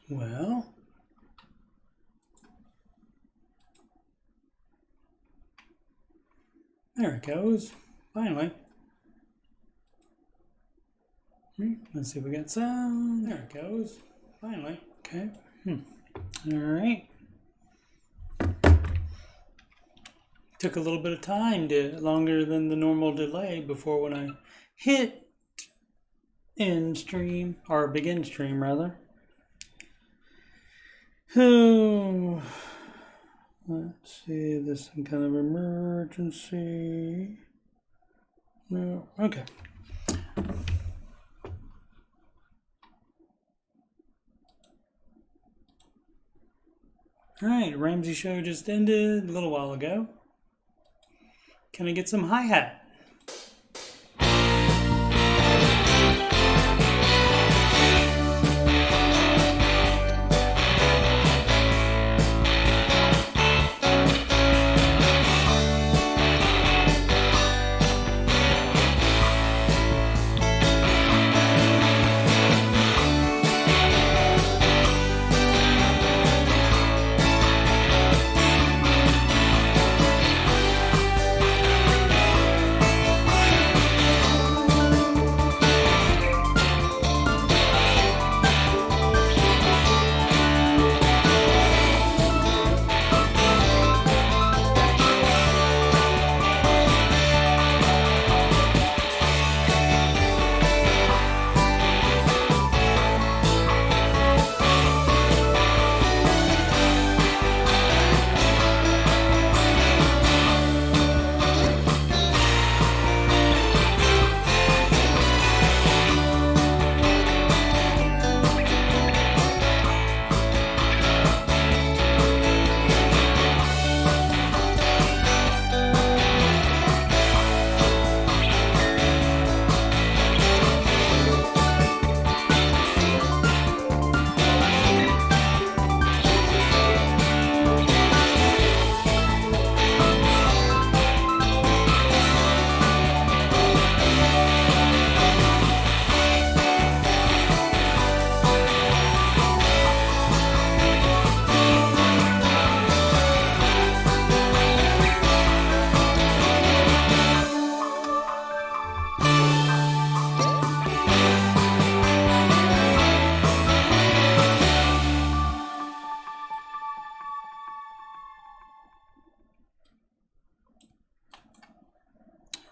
Well, there it goes. Finally. Let's see if we got sound. There it goes. Finally. Okay. All right. Took a little bit of time, longer than the normal delay before when I hit end stream, or begin stream rather. Oh, let's see if there's some kind of emergency. No, okay. All right, Ramsey show just ended a little while ago. Can I get some hi-hat?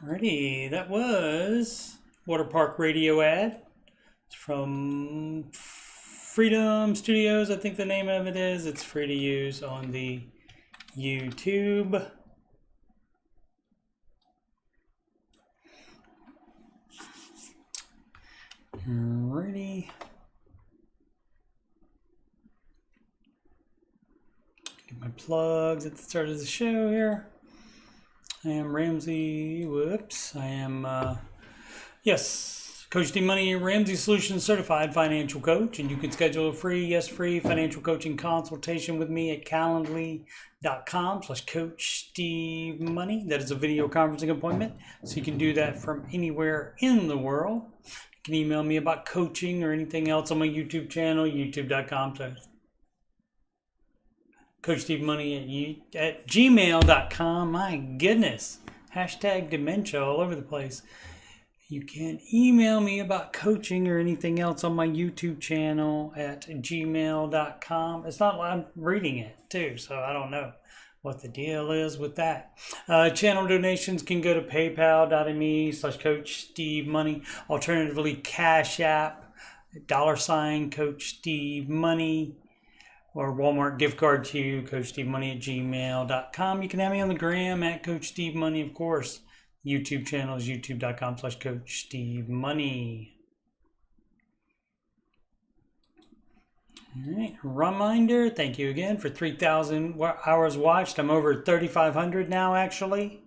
Alrighty, that was Water Park Radio ad. It's from Freedom Studios, I think the name of it is. It's free to use on the YouTube. Alrighty. Get my plugs at the start of the show here. I am Ramsey. Whoops. I am, yes, Coach Steve Money, Ramsey Solutions Certified Financial Coach. And you can schedule a free financial coaching consultation with me at calendly.com/coachstevemoney. That is a video conferencing appointment. So you can do that from anywhere in the world. You can email me about coaching or anything else on my YouTube channel, youtube.com. coachstevemoney at gmail.com. My goodness. Hashtag dementia all over the place. You can email me about coaching or anything else on my YouTube channel at gmail.com. It's not like I'm reading it too, so I don't know what the deal is with that. Channel donations can go to paypal.me/coachstevemoney. Alternatively, Cash App, $CoachSteveMoney. Or Walmart gift card to coachstevemoney@gmail.com. You can have me on the gram at Coach Steve Money, of course. YouTube channel is youtube.com/coachstevemoney. All right, reminder, thank you again for 3,000 hours watched. I'm over 3,500 now, actually.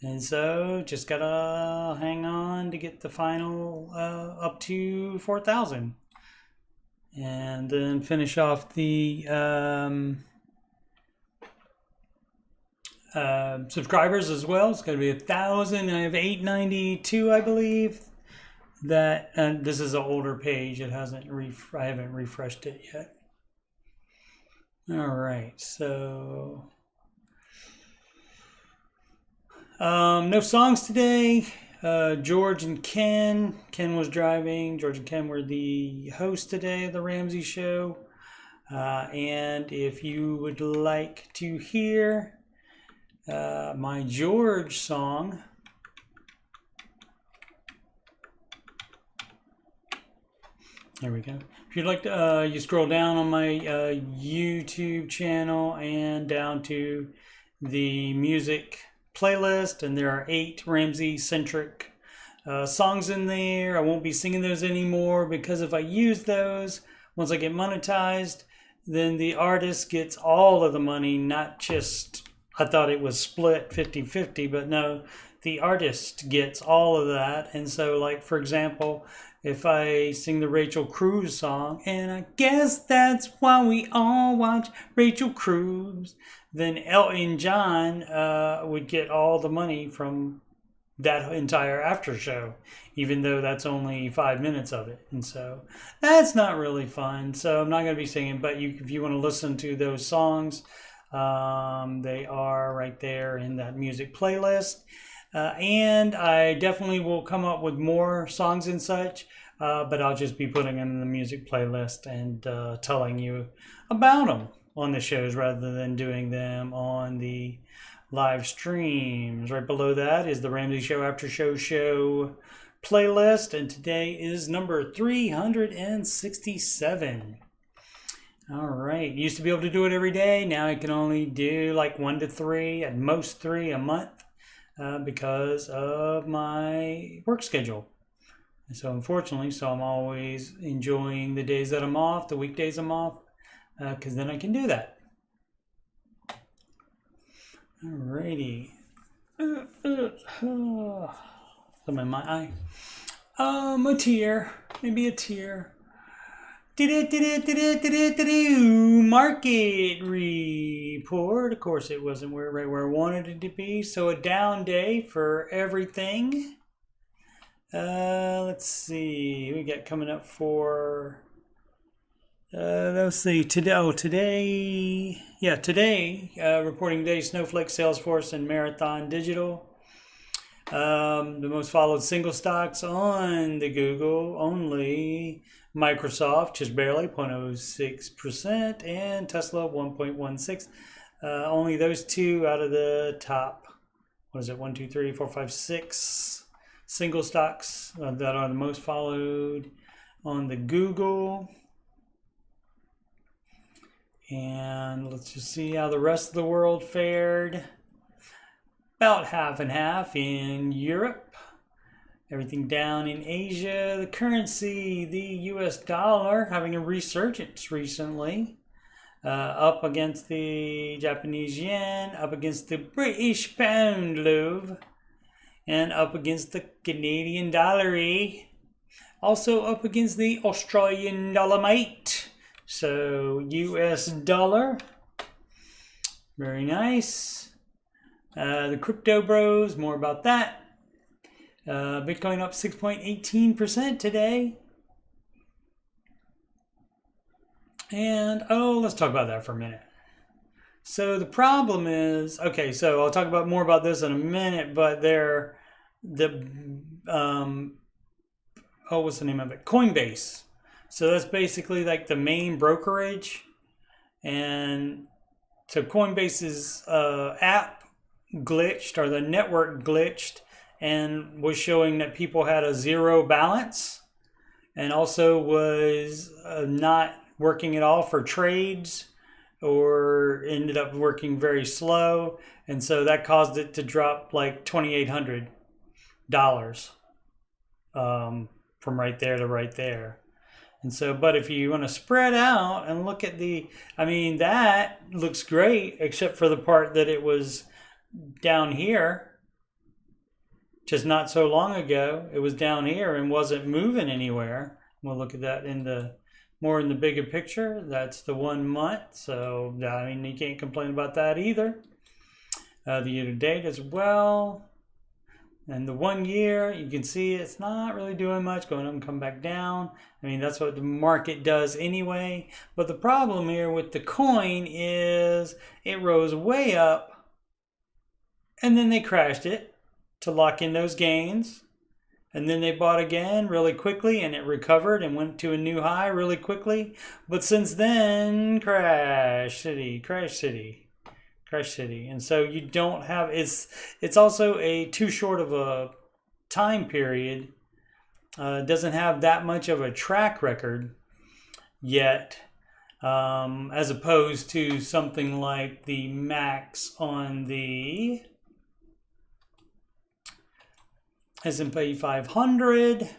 And so just gotta hang on to get the final up to 4,000. And then finish off the subscribers as well. It's going to be 1,000. I have 892, I believe. That, and this is an older page. It hasn't I haven't refreshed it yet. All right, so no songs today. George and Ken. Ken was driving. George and Ken were the hosts today of the Ramsey show. And if you would like to hear my George song, there we go. If you'd like to, you scroll down on my YouTube channel and down to the music playlist, and there are 8 Ramsey-centric songs in there. I won't be singing those anymore because if I use those, once I get monetized, then the artist gets all of the money, not just, I thought it was split 50-50, but no, the artist gets all of that. And so, like, for example, if I sing the Rachel Cruz song, and I guess that's why we all watch Rachel Cruz, then Elton John would get all the money from that entire after show, even though that's only 5 minutes of it. And so that's not really fun. So I'm not going to be singing, but if you want to listen to those songs, they are right there in that music playlist. And I definitely will come up with more songs and such, but I'll just be putting them in the music playlist and telling you about them on the shows rather than doing them on the live streams. Right below that is the Ramsey Show After Show playlist, and today is number 367. All right, used to be able to do it every day. Now I can only do like 1 to 3, at most 3 a month, because of my work schedule. And so unfortunately, I'm always enjoying the days that I'm off, the weekdays I'm off, because then I can do that. Alrighty. Some in my eye. A tear. Maybe a tear. Market report. Of course, it wasn't right where I wanted it to be. So a down day for everything. Let's see. We got coming up for. Let's see. Today, reporting day, Snowflake, Salesforce, and Marathon Digital. The most followed single stocks on the Google, only Microsoft, just barely, 0.06%, and Tesla, 1.16%. Only those two out of the top, 1, 2, 3, 4, 5, 6 single stocks that are the most followed on the Google. And let's just see how the rest of the world fared. About half and half in Europe. Everything down in Asia. The currency, the US dollar, having a resurgence recently. Up against the Japanese yen, up against the British pound, love, and up against the Canadian dollar. Also up against the Australian dollar, mate. So US dollar, very nice. The crypto bros, more about that. Bitcoin up 6.18% today. And let's talk about that for a minute. So the problem is, okay, so I'll talk about more about this in a minute, but what's the name of it? Coinbase. So that's basically like the main brokerage. And so Coinbase's app glitched, or the network glitched, and was showing that people had a zero balance, and also was not working at all for trades, or ended up working very slow. And so that caused it to drop like $2,800 from right there to right there. And so, but if you want to spread out and look at that looks great, except for the part that it was down here just not so long ago. It was down here and wasn't moving anywhere. We'll look at that in the bigger picture. That's the 1 month. So, you can't complain about that either. The year to date as well. And the 1 year, you can see it's not really doing much, going up and come back down. I mean, that's what the market does anyway. But the problem here with the coin is it rose way up and then they crashed it to lock in those gains. And then they bought again really quickly and it recovered and went to a new high really quickly. But since then, crash city, crash city, crash city. And so you don't have, it's also a too short of a time period. Doesn't have that much of a track record yet, as opposed to something like the max on the S&P 500,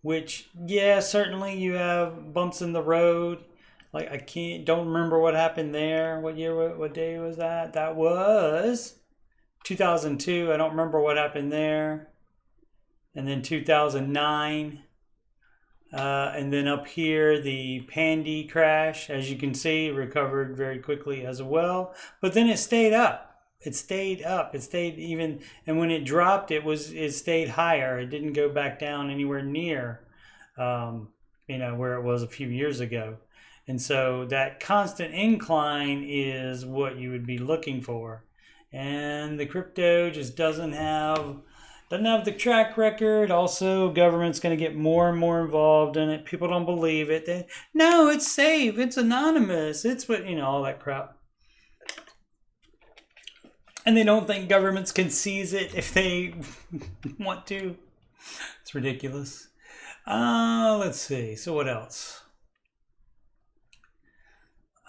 which, yeah, certainly you have bumps in the road. Like, don't remember what happened there. What year, what day was that? That was 2002. I don't remember what happened there. And then 2009. And then up here, the Pandy crash, as you can see, recovered very quickly as well. But then it stayed up. It stayed up. It stayed even, and when it dropped, it stayed higher. It didn't go back down anywhere near, where it was a few years ago. And so that constant incline is what you would be looking for. And the crypto just doesn't have the track record. Also, government's going to get more and more involved in it. People don't believe it. No, it's safe. It's anonymous. It's all that crap. And they don't think governments can seize it if they want to. It's ridiculous. Let's see. So what else?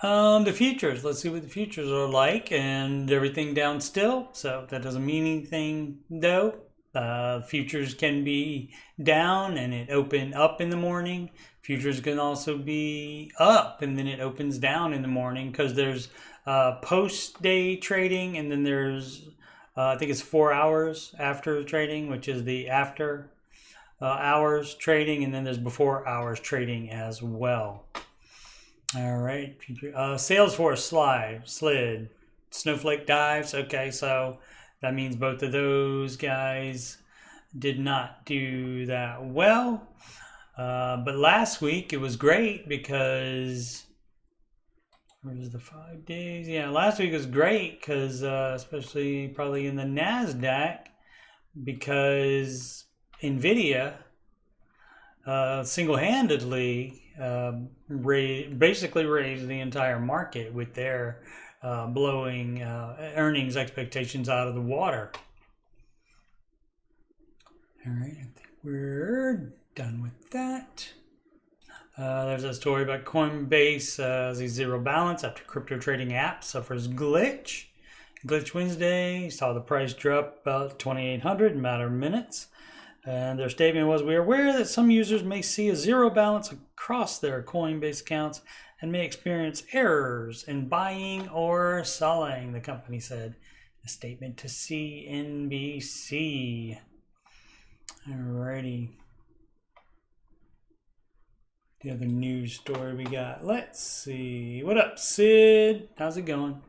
The futures. Let's see what the futures are like. And everything down still. So that doesn't mean anything, though. Futures can be down and it open up in the morning. Futures can also be up and then it opens down in the morning because there's post-day trading, and then there's I think it's 4 hours after trading, which is the after hours trading, and then there's before hours trading as well. All right, Salesforce slid, Snowflake dives. Okay, so that means both of those guys did not do that well. But last week it was great because where's the 5 days? Yeah, last week was great because especially probably in the NASDAQ, because NVIDIA single-handedly basically raised the entire market with their blowing earnings expectations out of the water. All right, I think we're done with that. There's a story about Coinbase as a zero balance after crypto trading app suffers glitch. Glitch Wednesday saw the price drop about 2,800 in a matter of minutes. And their statement was, "We are aware that some users may see a zero balance across their Coinbase accounts and may experience errors in buying or selling," the company said. A statement to CNBC. Alrighty. The other news story we got. Let's see. What up, Sid? How's it going?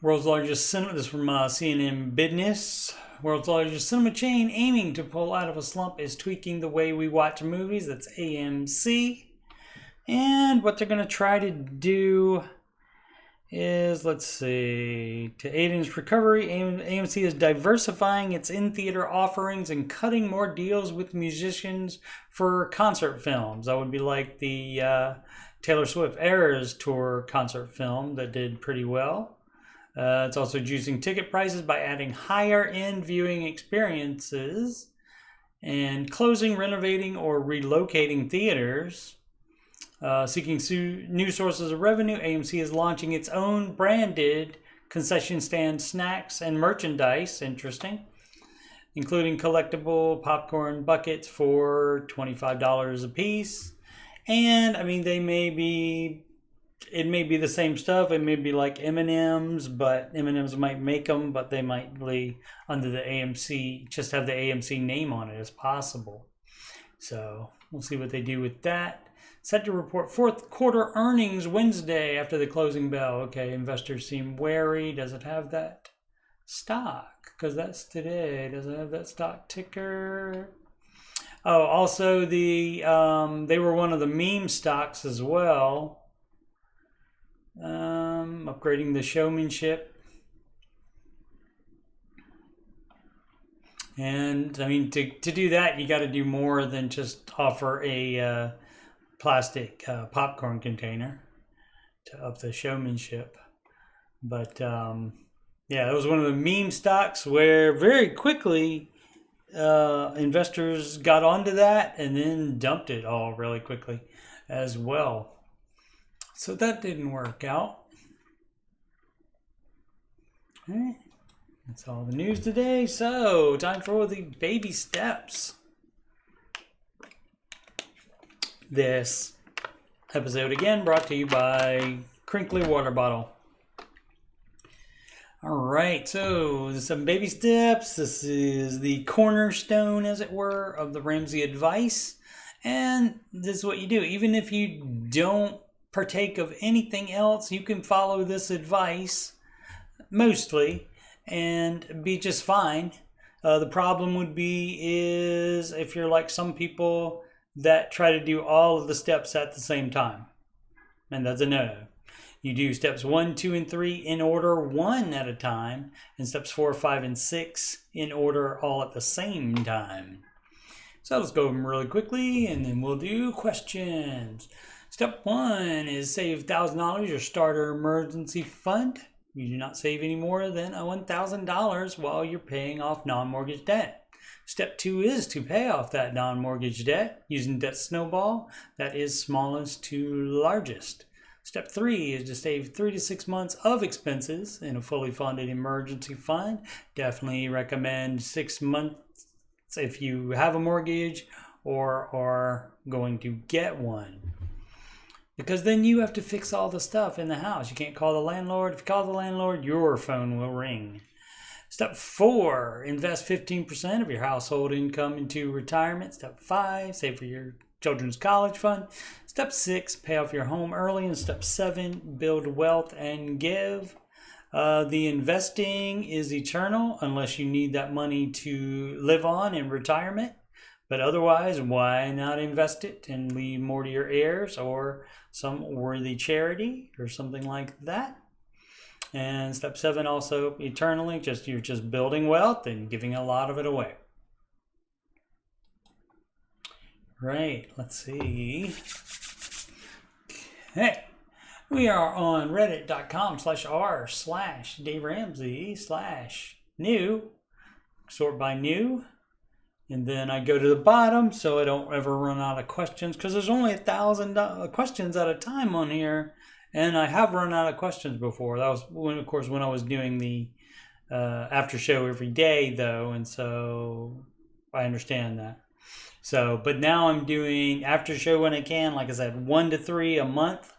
World's largest cinema. This is from CNN Business. World's largest cinema chain aiming to pull out of a slump is tweaking the way we watch movies. That's AMC. And what they're going to try to do is, let's see, to aid in its recovery, AMC is diversifying its in-theater offerings and cutting more deals with musicians for concert films. That would be like the Taylor Swift Eras Tour concert film that did pretty well. It's also juicing ticket prices by adding higher-end viewing experiences and closing, renovating, or relocating theaters. Seeking new sources of revenue, AMC is launching its own branded concession stand snacks and merchandise, interesting, including collectible popcorn buckets for $25 a piece. And, I mean, it may be the same stuff. It may be like M&Ms, but M&Ms might make them, but they might be under the AMC, just have the AMC name on it as possible. So we'll see what they do with that. Set to report fourth quarter earnings Wednesday after the closing bell. Okay, investors seem wary. Does it have that? stock, because that's today. Does it have that stock ticker? Oh, also they were one of the meme stocks as well. Upgrading the showmanship. And I mean, to do that, you got to do more than just offer a plastic popcorn container to up the showmanship. But yeah, it was one of the meme stocks where very quickly investors got onto that and then dumped it all really quickly as well. So that didn't work out. All right. That's all the news today. So, time for the baby steps. This episode again brought to you by Crinkly Water Bottle. All right, so some baby steps. This is the cornerstone, as it were, of the Ramsey advice. And this is what you do. Even if you don't partake of anything else, you can follow this advice mostly and be just fine. The problem would be is if you're like some people that try to do all of the steps at the same time. And that's a no. You do steps 1, 2, and 3 in order, one at a time, and steps 4, 5, and 6 in order all at the same time. So let's go over them really quickly, and then we'll do questions. Step 1 is save $1,000, your starter emergency fund. You do not save any more than $1,000 while you're paying off non-mortgage debt. Step 2 is to pay off that non-mortgage debt using debt snowball that is smallest to largest. Step 3 is to save 3 to 6 months of expenses in a fully funded emergency fund. Definitely recommend 6 months if you have a mortgage or are going to get one. Because then you have to fix all the stuff in the house. You can't call the landlord. If you call the landlord, your phone will ring. Step 4, invest 15% of your household income into retirement. Step 5, save for your children's college fund. Step 6, pay off your home early. And step 7, build wealth and give. The investing is eternal unless you need that money to live on in retirement. But otherwise, why not invest it and leave more to your heirs or some worthy charity or something like that? And step 7 also eternally, you're just building wealth and giving a lot of it away. Right, let's see. Okay, we are on reddit.com/r/DaveRamsey/new. Sort by new. And then I go to the bottom so I don't ever run out of questions, because there's only 1,000 questions at a time on here. And I have run out of questions before. That was, when I was doing the after show every day, though. And so I understand that. So, but now I'm doing after show when I can. Like I said, 1 to 3 a month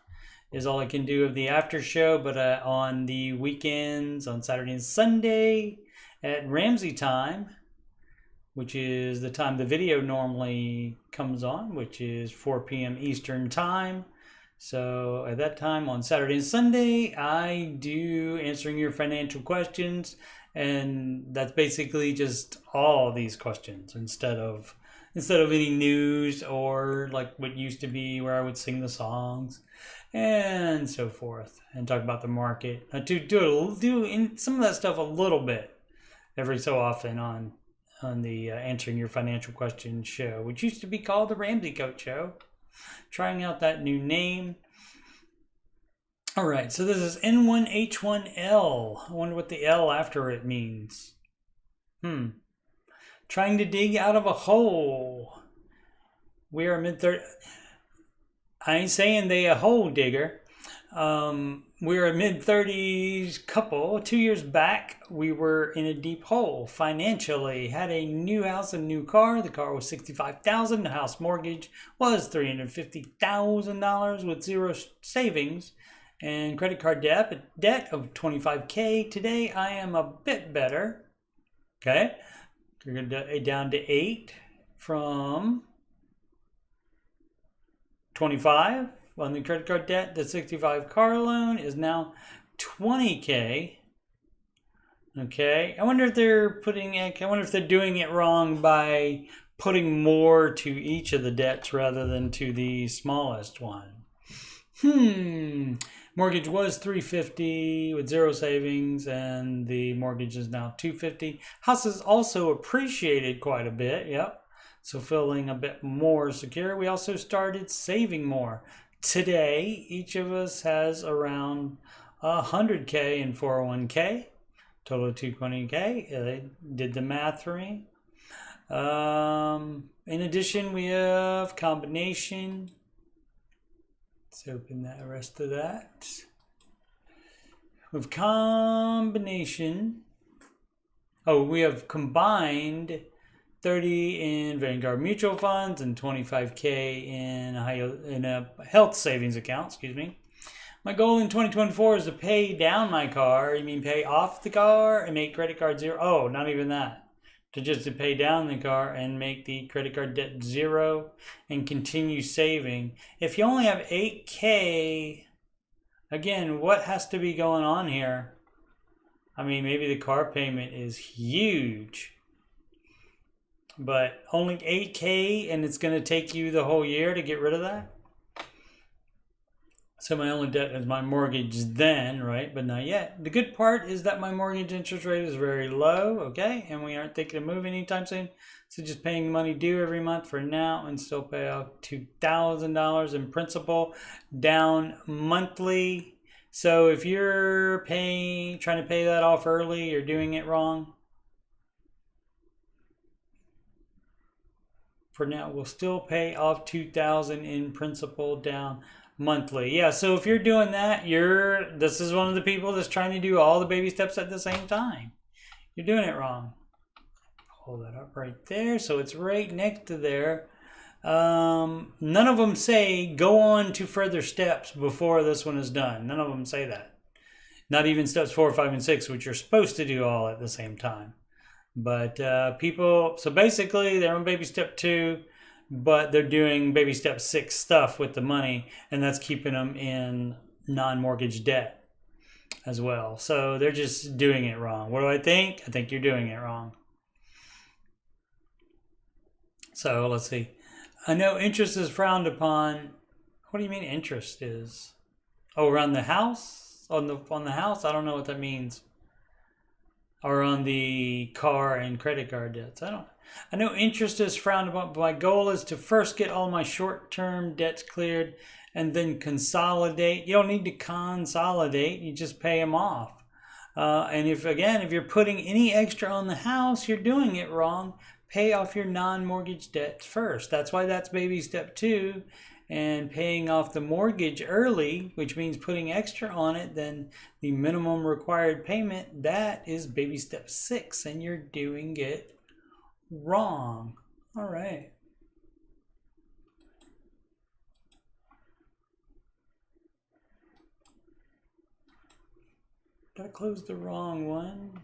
is all I can do of the after show. But on the weekends, on Saturday and Sunday at Ramsey time, which is the time the video normally comes on, which is 4 p.m. Eastern time. So at that time on Saturday and Sunday, I do answering your financial questions. And that's basically just all these questions instead of any news or like what used to be where I would sing the songs and so forth and talk about the market. I do in some of that stuff a little bit every so often on the Answering Your Financial Questions show, which used to be called the Ramsey Coach Show. Trying out that new name. All right, so this is N1H1L. I wonder what the L after it means. Trying to dig out of a hole. We are mid-30s. I ain't saying they a hole digger. We're a mid-30s couple. 2 years back, we were in a deep hole financially. Had a new house and new car. The car was $65,000. The house mortgage was $350,000 with zero savings and credit card debt of $25K. Today, I am a bit better. Okay, we're down to 8 from 25. On the credit card debt, the 65 car loan is now $20K. Okay, I wonder if they're doing it wrong by putting more to each of the debts rather than to the smallest one. Mortgage was $350 with zero savings, and the mortgage is now $250. House has also appreciated quite a bit. Yep. So feeling a bit more secure. We also started saving more. Today, each of us has around $100K in 401K. Total of $220K. They did the math for me. In addition, we have combination. Let's open the rest of that. With combination, we have combined 30 in Vanguard mutual funds and 25K in a health savings account. Excuse me. My goal in 2024 is to pay down my car. You mean pay off the car and make credit card zero? Oh, not even that. To pay down the car and make the credit card debt zero and continue saving. If you only have 8K, again, what has to be going on here? I mean, maybe the car payment is huge, but only 8K and it's going to take you the whole year to get rid of that? So my only debt is my mortgage then, right? But not yet. The good part is that my mortgage interest rate is very low, okay? And we aren't thinking of moving anytime soon. So just paying the money due every month for now and still pay off $2,000 in principal down monthly. So if you're trying to pay that off early, you're doing it wrong. For now, we'll still pay off $2,000 in principal down monthly. Yeah, so if you're doing that, this is one of the people that's trying to do all the baby steps at the same time. You're doing it wrong. Pull that up right there, so it's right next to there. None of them say go on to further steps before this one is done. None of them say that. Not even steps 4, 5, and 6, which you're supposed to do all at the same time. But so basically they're on baby step 2, but they're doing baby step 6 stuff with the money, and that's keeping them in non-mortgage debt as well. So they're just doing it wrong. What do I think? I think you're doing it wrong. So let's see. I know interest is frowned upon. What do you mean interest is? Oh, around the house? On the house? I don't know what that means. Or on the car and credit card debts. I know interest is frowned upon, but my goal is to first get all my short-term debts cleared and then consolidate. You don't need to consolidate. You just pay them off. And if you're putting any extra on the house, you're doing it wrong. Pay off your non-mortgage debts first. That's why that's baby step 2. And paying off the mortgage early, which means putting extra on it than the minimum required payment, that is baby step 6, and you're doing it wrong. All right. Did I close the wrong one?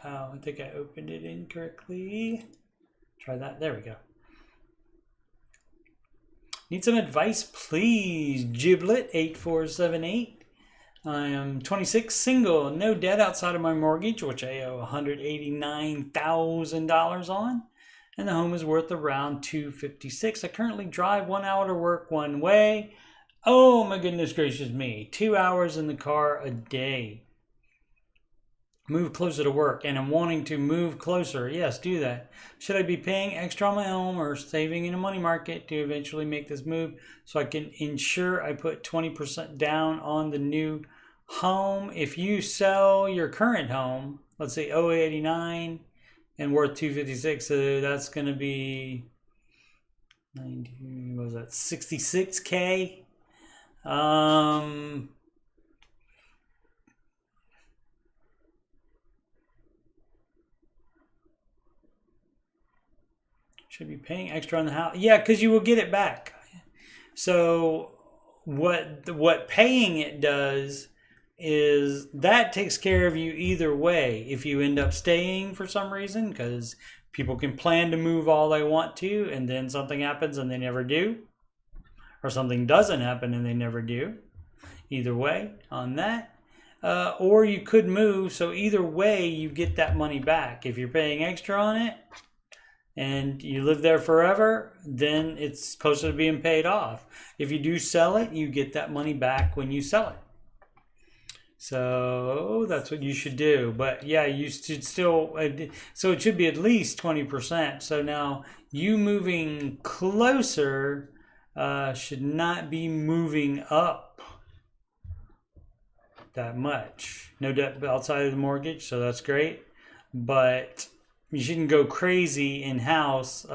Oh, I think I opened it incorrectly. Try that. There we go. Need some advice, please? Giblet8478. I am 26, single, no debt outside of my mortgage, which I owe $189,000 on, and the home is worth around $256. I currently drive 1 hour to work one way. Oh my goodness gracious me! 2 hours in the car a day. Move closer to work, and I'm wanting to move closer. Yes, do that. Should I be paying extra on my home or saving in a money market to eventually make this move so I can ensure I put 20% down on the new home? If you sell your current home, let's say 089 and worth 256, so that's going to be 90, what was that, 66K? Should be paying extra on the house. Yeah, because you will get it back. So what paying it does is that takes care of you either way. If you end up staying for some reason, because people can plan to move all they want to, and then something happens and they never do, or something doesn't happen and they never do. Either way on that. or you could move. So either way, you get that money back. If you're paying extra on it and you live there forever, then it's closer to being paid off. If you do sell it, you get that money back when you sell it. So that's what you should do. But yeah, you should still, so it should be at least 20%. So now you moving closer should not be moving up that much. No debt outside of the mortgage, so that's great. But you shouldn't go crazy in house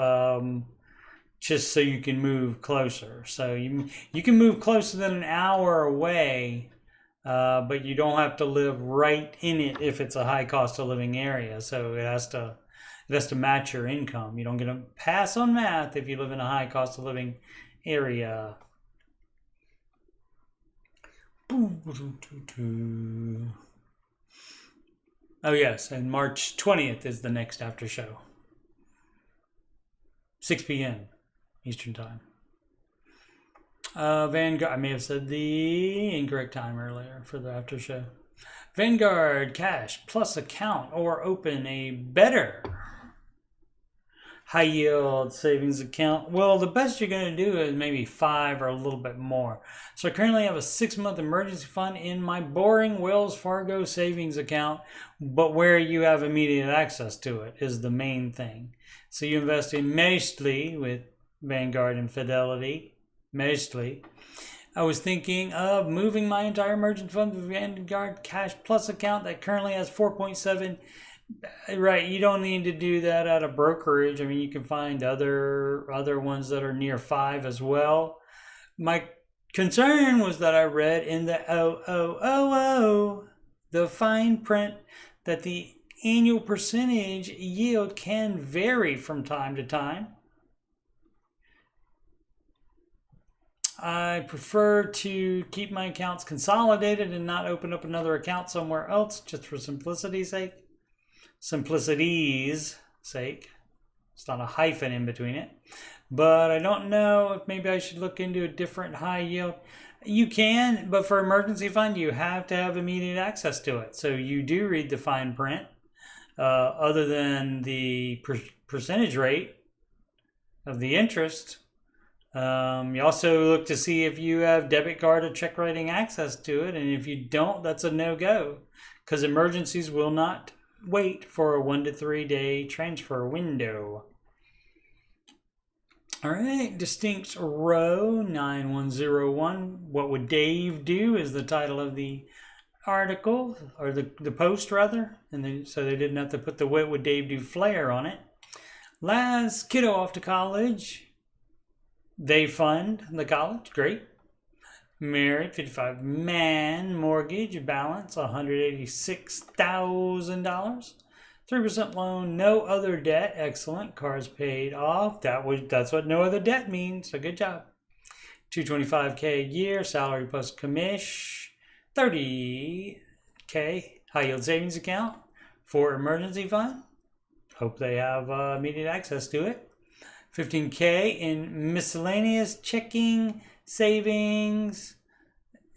just so you can move closer. So you can move closer than an hour away, but you don't have to live right in it if it's a high cost of living area. So it has to match your income. You don't get a pass on math if you live in a high cost of living area. Oh yes, and March 20th is the next after show. 6 p.m. Eastern Time. Vanguard, I may have said the incorrect time earlier for the after show. Vanguard Cash Plus account or open a better high yield savings account. Well, the best you're going to do is maybe 5 or a little bit more. So I currently have a 6-month emergency fund in my boring Wells Fargo savings account, but where you have immediate access to it is the main thing. So you invest in mostly with Vanguard and Fidelity, mostly. I was thinking of moving my entire emergency fund to Vanguard Cash Plus account that currently has 4.7. Right, you don't need to do that at a brokerage. I mean, you can find other ones that are near 5 as well. My concern was that I read in the the fine print, that the annual percentage yield can vary from time to time. I prefer to keep my accounts consolidated and not open up another account somewhere else, just for simplicity's sake. Simplicity's sake. It's not a hyphen in between it. But I don't know if maybe I should look into a different high yield. You can, but for emergency fund, you have to have immediate access to it. So you do read the fine print. Other than the percentage rate of the interest, you also look to see if you have debit card or check writing access to it. And if you don't, that's a no-go, because emergencies will not wait for a 1 to 3 day transfer window. All right, distinct row 9101. What would Dave do is the title of the article, or the post rather, and so they didn't have to put the what would Dave do flair on it. Last kiddo off to college. They fund the college, great. Married, 55, man, mortgage balance $186,000. 3% loan, no other debt, excellent. Cars paid off. That's what no other debt means. So good job. $225K a year, salary plus commish. $30K high yield savings account for emergency fund. Hope they have immediate access to it. $15K in miscellaneous checking, savings.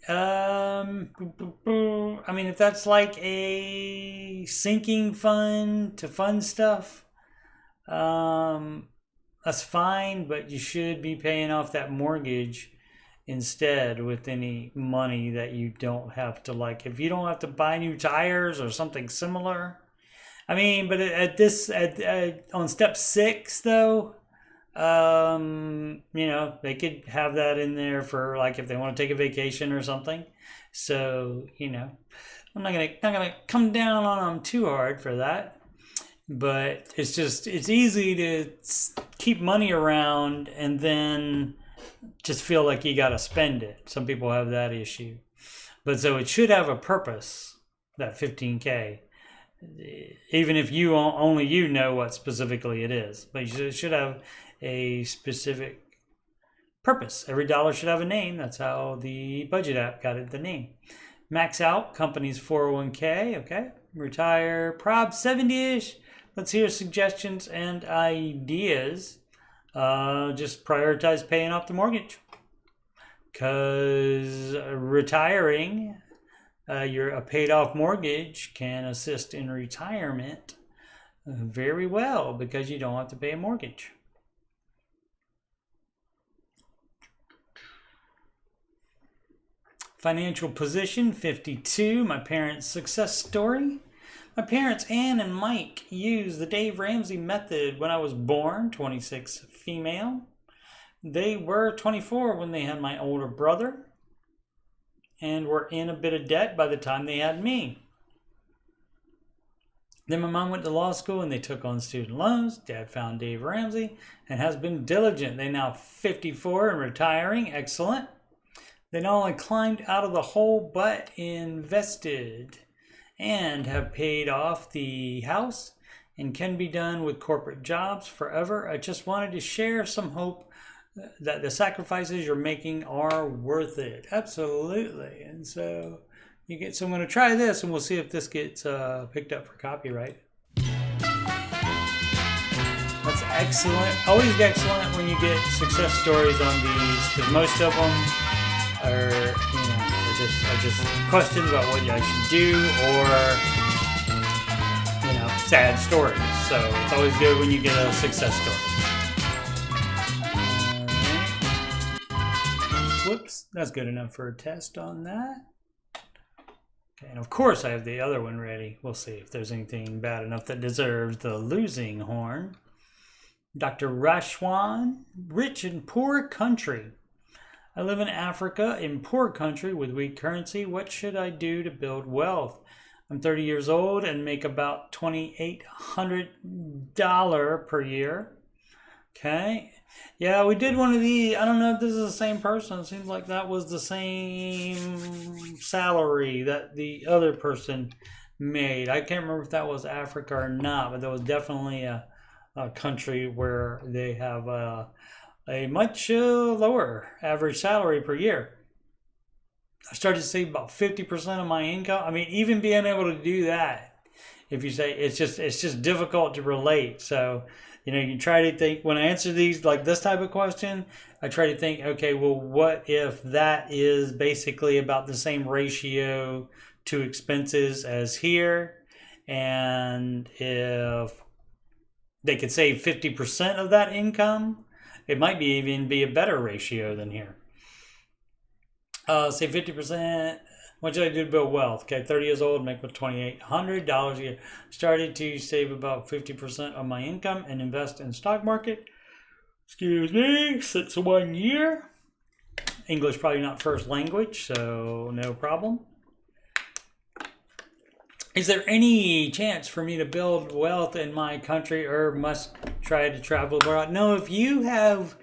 I mean, if that's like a sinking fund to fund stuff, that's fine, but you should be paying off that mortgage instead with any money that you don't have to, like, if you don't have to buy new tires or something similar. I mean, but on step 6 though, you know, they could have that in there for, like, if they want to take a vacation or something. So, you know, I'm not gonna come down on them too hard for that, but it's easy to keep money around and then just feel like you gotta spend it. Some people have that issue, but so it should have a purpose, that 15K, even if you only you know what specifically it is, but it should have a specific purpose. Every dollar should have a name. That's how the budget app got it the name. Max out company's 401k. Okay. Retire prob 70ish. Let's hear suggestions and ideas. Just prioritize paying off the mortgage, because retiring a paid off mortgage can assist in retirement very well because you don't have to pay a mortgage. Financial position, 52. My parents' success story. My parents, Ann and Mike, used the Dave Ramsey method when I was born, 26 female. They were 24 when they had my older brother and were in a bit of debt by the time they had me. Then my mom went to law school and they took on student loans. Dad found Dave Ramsey and has been diligent. They're now 54 and retiring. Excellent. They not only climbed out of the hole, but invested and have paid off the house and can be done with corporate jobs forever. I just wanted to share some hope that the sacrifices you're making are worth it. Absolutely. And so I'm going to try this and we'll see if this gets picked up for copyright. That's excellent. Always excellent when you get success stories on these, because most of them are just questions about what I should do or sad stories. So it's always good when you get a success story. Whoops, that's good enough for a test on that. Okay, and of course I have the other one ready. We'll see if there's anything bad enough that deserves the losing horn. Dr. Rashwan, rich and poor country. I live in Africa, in poor country with weak currency. What should I do to build wealth? I'm 30 years old and make about $2,800 per year. Okay. Yeah, we did one of these. I don't know if this is the same person. It seems like that was the same salary that the other person made. I can't remember if that was Africa or not, but there was definitely a country where they have a much lower average salary per year. I started to save about 50% of my income. I mean, even being able to do that, if you say it's just difficult to relate. So, you try to think, when I answer these, like this type of question, I try to think, okay, well, what if that is basically about the same ratio to expenses as here? And if they could save 50% of that income, it might even be a better ratio than here. Say 50%. What should I do to build wealth? Okay, 30 years old, make about $2,800 a year. Started to save about 50% of my income and invest in stock market. Excuse me, since 1 year. English probably not first language, so no problem. Is there any chance for me to build wealth in my country or must try to travel abroad? No, if you have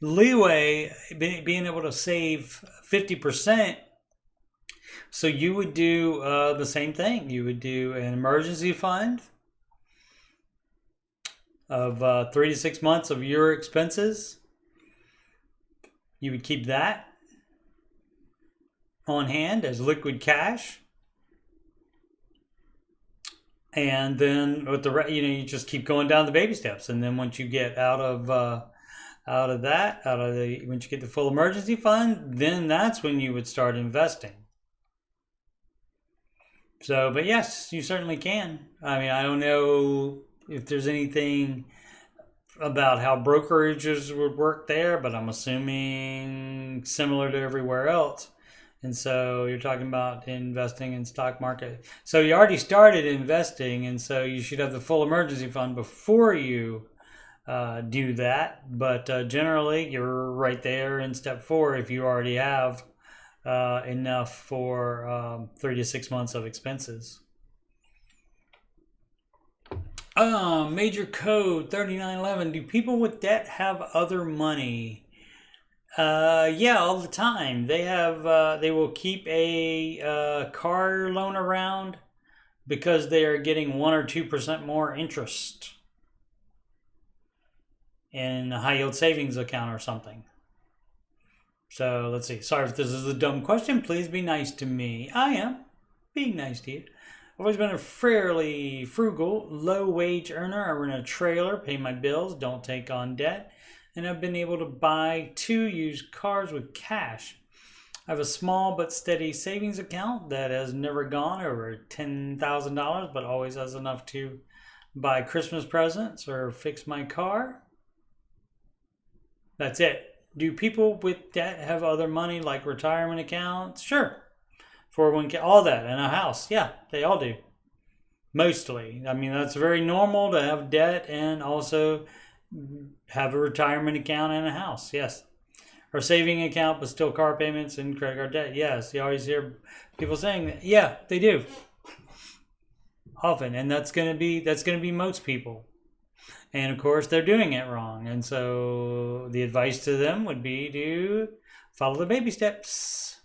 leeway, being able to save 50%, so you would do the same thing. You would do an emergency fund of 3 to 6 months of your expenses. You would keep that on hand as liquid cash. And then with the you just keep going down the baby steps, and then once you get once you get the full emergency fund, then that's when you would start investing. So, but yes, you certainly can. I mean, I don't know if there's anything about how brokerages would work there, but I'm assuming similar to everywhere else. And so you're talking about investing in stock market. So you already started investing, and so you should have the full emergency fund before you do that. But generally, you're right there in step 4 if you already have enough for 3 to 6 months of expenses. Major code 3911. Do people with debt have other money? Yeah, all the time. They will keep a car loan around because they are getting 1 or 2% more interest in a high yield savings account or something. So let's see. Sorry if this is a dumb question. Please be nice to me. I am being nice to you. I've always been a fairly frugal, low wage earner. I rent a trailer, pay my bills, don't take on debt. And I've been able to buy 2 used cars with cash. I have a small but steady savings account that has never gone over $10,000, but always has enough to buy Christmas presents or fix my car. That's it. Do people with debt have other money like retirement accounts? Sure. 401k, all that, and a house. Yeah, they all do. Mostly. I mean, that's very normal to have debt and also have a retirement account and a house. Yes. Or saving account, but still car payments and credit card debt. Yes. You always hear people saying that. Yeah, they do. Often. And that's gonna be most people. And of course they're doing it wrong. And so the advice to them would be to follow the baby steps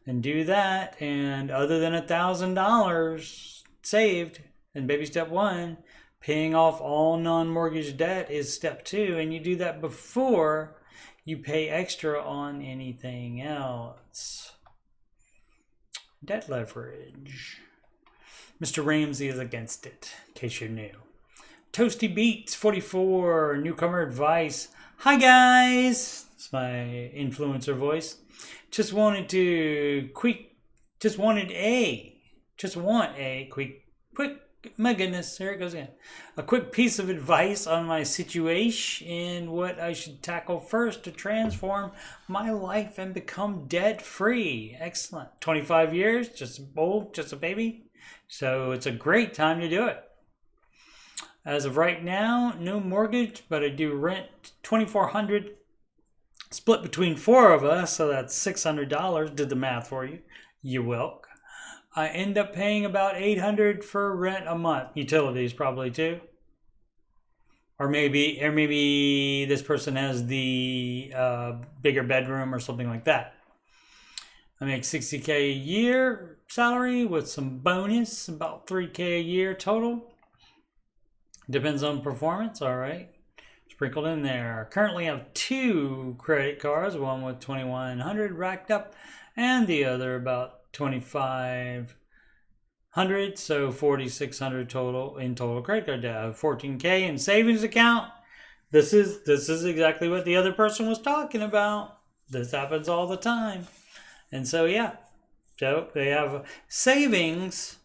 and do that. And other than $1,000 saved in baby step 1, paying off all non-mortgage debt is step 2, and you do that before you pay extra on anything else. Debt leverage. Mr. Ramsey is against it, in case you're new. Toasty Beats 44, newcomer advice. Hi guys, it's my influencer voice. Just want a quick, my goodness, here it goes again. A quick piece of advice on my situation and what I should tackle first to transform my life and become debt free. Excellent. 25 years, just a baby. So it's a great time to do it. As of right now, no mortgage, but I do rent $2,400 split between 4 of us, so that's $600. Did the math for you. You're welcome. I end up paying about $800 for rent a month. Utilities probably too. Or maybe this person has the bigger bedroom or something like that. I make $60K a year salary with some bonus, about $3K a year total. Depends on performance, all right. Sprinkled in there. Currently have 2 credit cards, one with $2,100 racked up and the other about $2,500, so $4,600 total in total credit card debt. I have $14K in savings account. This is exactly what the other person was talking about. This happens all the time. And so yeah. So they have savings.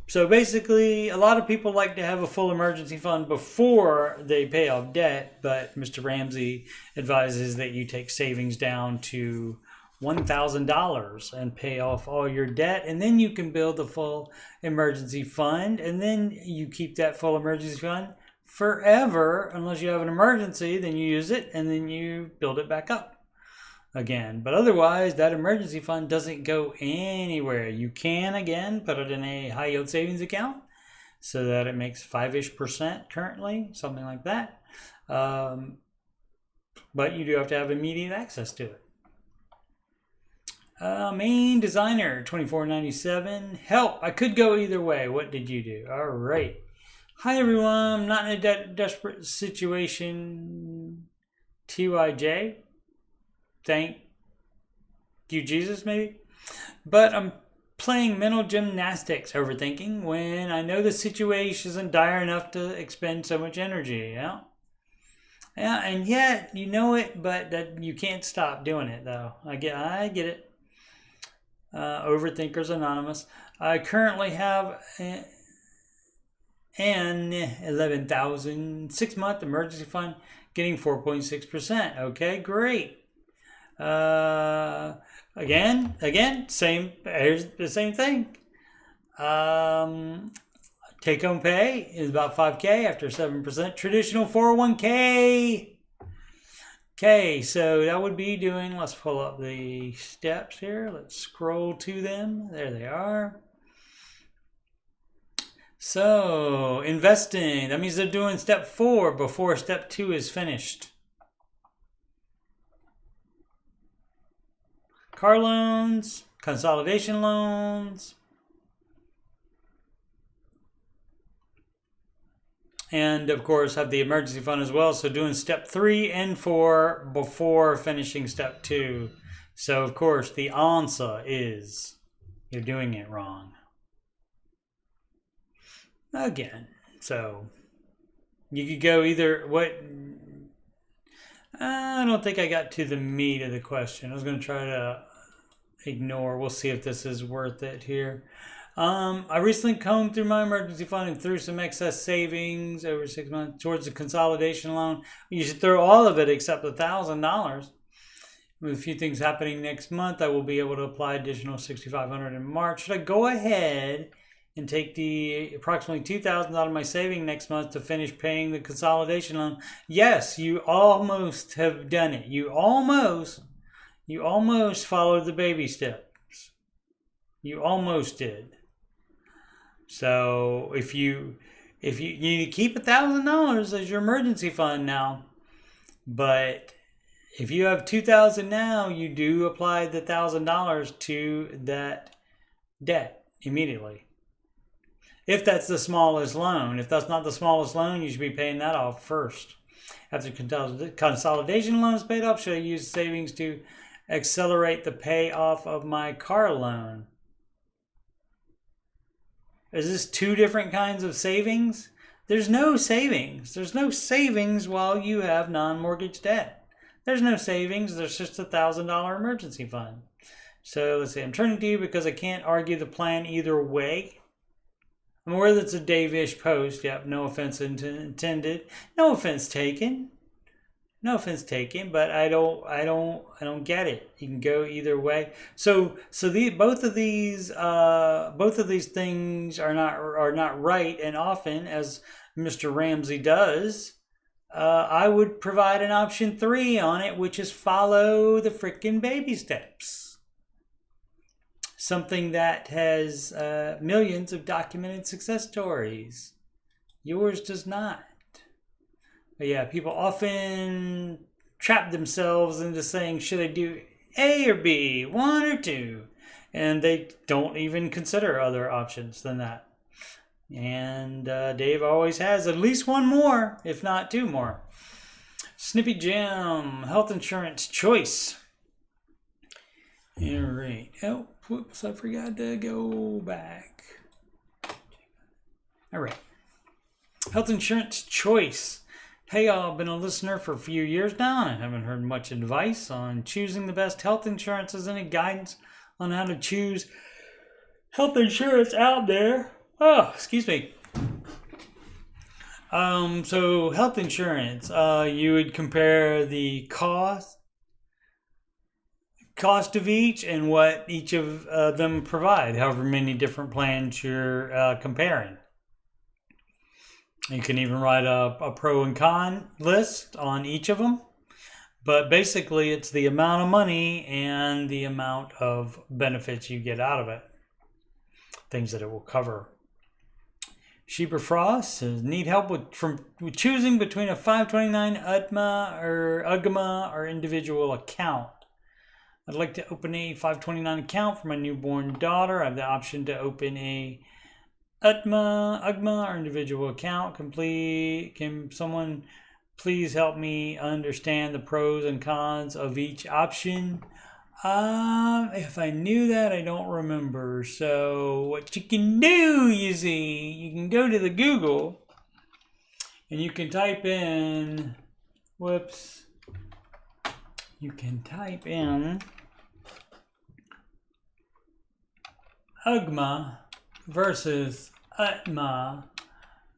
So basically, a lot of people like to have a full emergency fund before they pay off debt, but Mr. Ramsey advises that you take savings down to $1,000 and pay off all your debt, and then you can build a full emergency fund, and then you keep that full emergency fund forever. Unless you have an emergency, then you use it, and then you build it back up again. But otherwise, that emergency fund doesn't go anywhere. You can, again, put it in a high yield savings account so that it makes 5-ish% currently, something like that. But you do have to have immediate access to it. Main designer, $24.97. Help, I could go either way. What did you do? All right. Hi, everyone. I'm not in a desperate situation. TYJ. Thank you, Jesus, maybe. But I'm playing mental gymnastics, overthinking, when I know the situation isn't dire enough to expend so much energy. Yeah, and yet you know it, but that you can't stop doing it, though. I get it. Overthinkers Anonymous. I currently have an 11,000 6-month emergency fund, getting 4.6%. Okay, great. Again, here's the same thing. Take home pay is about 5K after 7%. Traditional 401k. Okay, so that would be doing, let's pull up the steps here. Let's scroll to them. There they are. So, investing. That means they're doing step 4 before step 2 is finished. Car loans, consolidation loans, and of course have the emergency fund as well. So doing step 3 and 4 before finishing step 2. So of course the answer is you're doing it wrong. Again, so you could go either I don't think I got to the meat of the question. I was going to try to ignore. We'll see if this is worth it here. I recently combed through my emergency fund and threw some excess savings over 6 months towards a consolidation loan. You should throw all of it except $1,000. With a few things happening next month, I will be able to apply additional $6,500 in March. Should I go ahead and take the approximately $2,000 out of my saving next month to finish paying the consolidation loan? Yes, you almost have done it. You almost followed the baby steps. You almost did. So if you need to keep $1,000 as your emergency fund now, but if you have $2,000 now, you do apply the $1,000 to that debt immediately. If that's the smallest loan. If that's not the smallest loan, you should be paying that off first. After consolidation loan is paid off, should I use savings to accelerate the payoff of my car loan? Is this two different kinds of savings? There's no savings. There's no savings while you have non-mortgage debt. There's no savings. There's just $1,000 emergency fund. So let's see. I'm turning to you because I can't argue the plan either way. I'm aware that's a Dave-ish post. Yep, no offense intended. No offense taken. No offense taken, but I don't get it. You can go either way. So both of these things are not right, and often, as Mr. Ramsey does, I would provide an option 3 on it, which is follow the frickin' baby steps. Something that has millions of documented success stories. Yours does not. But yeah, people often trap themselves into saying, should I do A or B, 1 or 2? And they don't even consider other options than that. And Dave always has at least 1 more, if not 2 more. Snippy Jam, health insurance choice. All right. Oh, whoops, I forgot to go back. All right. Health insurance choice. Hey, I've been a listener for a few years now, and I haven't heard much advice on choosing the best health insurance. Is any guidance on how to choose health insurance out there? Oh, excuse me. So health insurance, you would compare the cost of each and what each of them provide, however many different plans you're comparing. You can even write a pro and con list on each of them. But basically, it's the amount of money and the amount of benefits you get out of it. Things that it will cover. Sheeper Frost says, need help with choosing between a 529 UGMA or individual account. I'd like to open a 529 account for my newborn daughter. I have the option to open a UGMA or individual account. Can someone please help me understand the pros and cons of each option? If I knew that, I don't remember. So what you can do, you see, you can go to the Google and you can type in, you can type in UGMA versus UTMA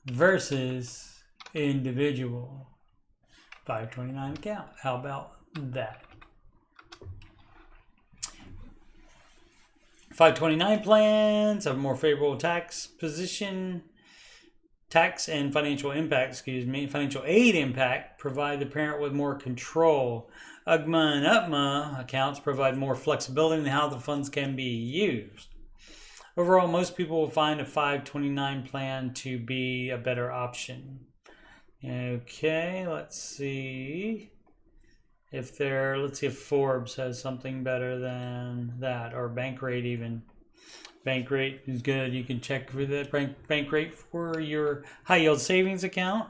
versus individual 529 account. How about that? 529 plans have a more favorable tax and financial aid impact provide the parent with more control. UGMA and UTMA accounts provide more flexibility in how the funds can be used. Overall, most people will find a 529 plan to be a better option. Okay, let's see if Forbes has something better than that, or Bankrate even. Bankrate is good. You can check for the Bankrate for your high yield savings account,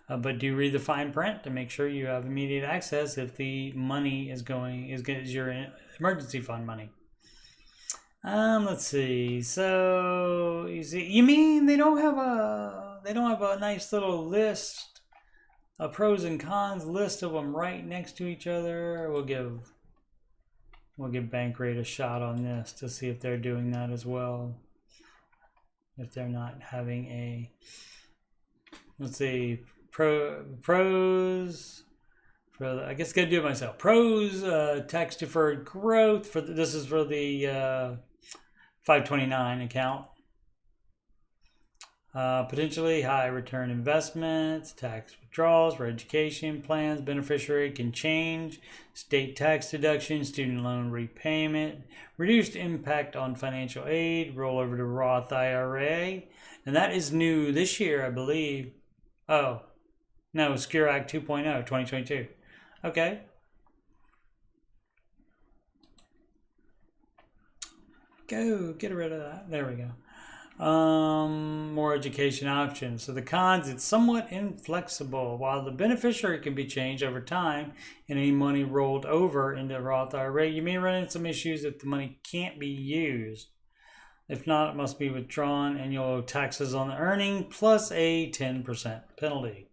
but do read the fine print to make sure you have immediate access if the money is your emergency fund money. Let's see. So you mean they don't have a nice little list a pros and cons list of them right next to each other. We'll give Bankrate a shot on this to see if they're doing that as well. If they're not having a, let's see, pros. I guess I gotta do it myself. Pros, tax deferred growth for this is for the 529 account. Potentially high return investments, tax withdrawals for education plans, beneficiary can change, state tax deduction, student loan repayment, reduced impact on financial aid, roll over to Roth IRA, and that is new this year, I believe. Oh, no, Secure Act 2.0, 2022. Okay. Go, get rid of that. There we go. More education options. So the cons, it's somewhat inflexible. While the beneficiary can be changed over time and any money rolled over into Roth IRA, you may run into some issues if the money can't be used. If not, it must be withdrawn. Annual taxes on the earning plus a 10% penalty.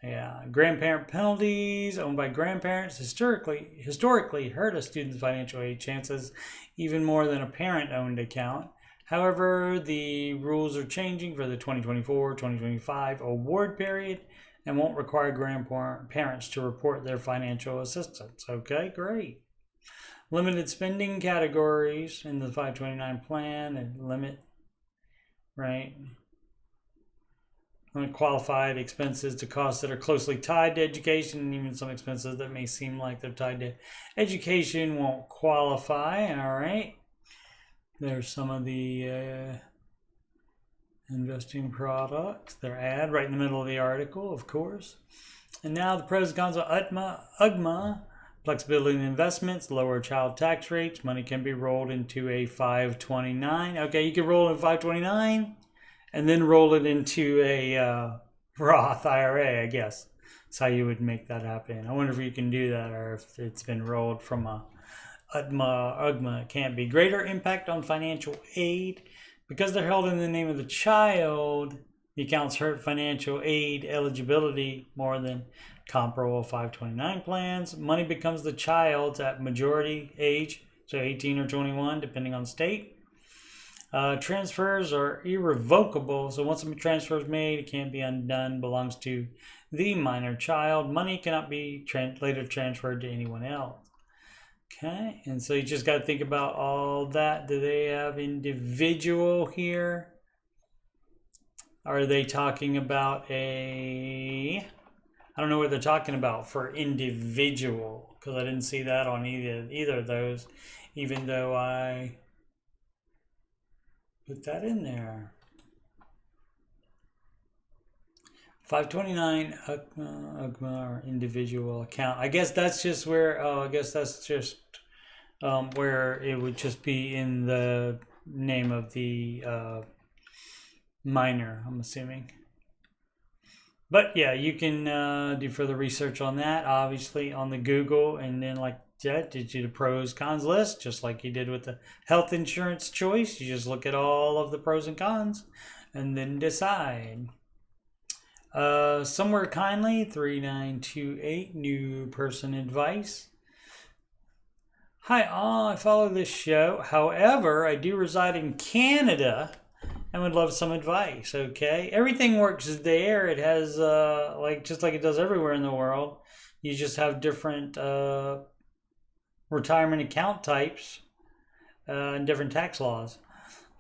Yeah, grandparent penalties owned by grandparents historically hurt a student's financial aid chances even more than a parent-owned account. However, the rules are changing for the 2024-2025 award period and won't require grandparents to report their financial assistance. Okay, great. Limited spending categories in the 529 plan and limit, right? Qualified expenses to costs that are closely tied to education, and even some expenses that may seem like they're tied to education won't qualify. All right. There's some of the investing products. Their ad right in the middle of the article, of course. And now the pros and cons of UGMA. Flexibility in investments, lower child tax rates. Money can be rolled into a 529. Okay, you can roll in 529 and then roll it into a Roth IRA, I guess. That's how you would make that happen. I wonder if you can do that or if it's been rolled from a UGMA. It can't be. Greater impact on financial aid. Because they're held in the name of the child, the accounts hurt financial aid eligibility more than comparable 529 plans. Money becomes the child's at majority age, so 18 or 21, depending on state. Transfers are irrevocable, so once a transfer is made, it can't be undone, belongs to the minor child. Money cannot be later transferred to anyone else. Okay, and so you just got to think about all that. Do they have individual here? Are they talking about I don't know what they're talking about for individual, because I didn't see that on either of those, even though I put that in there. 529 UGMA or individual account. I guess that's just where, where it would just be in the name of the minor, I'm assuming. But yeah, you can do further research on that, obviously, on the Google, and then like that, did you the pros cons list, just like you did with the health insurance choice. You just look at all of the pros and cons and then decide. Somewhere kindly, 3928, new person advice. Hi all, I follow this show. However, I do reside in Canada and would love some advice. Okay, everything works there. It has just like it does everywhere in the world. You just have different retirement account types and different tax laws.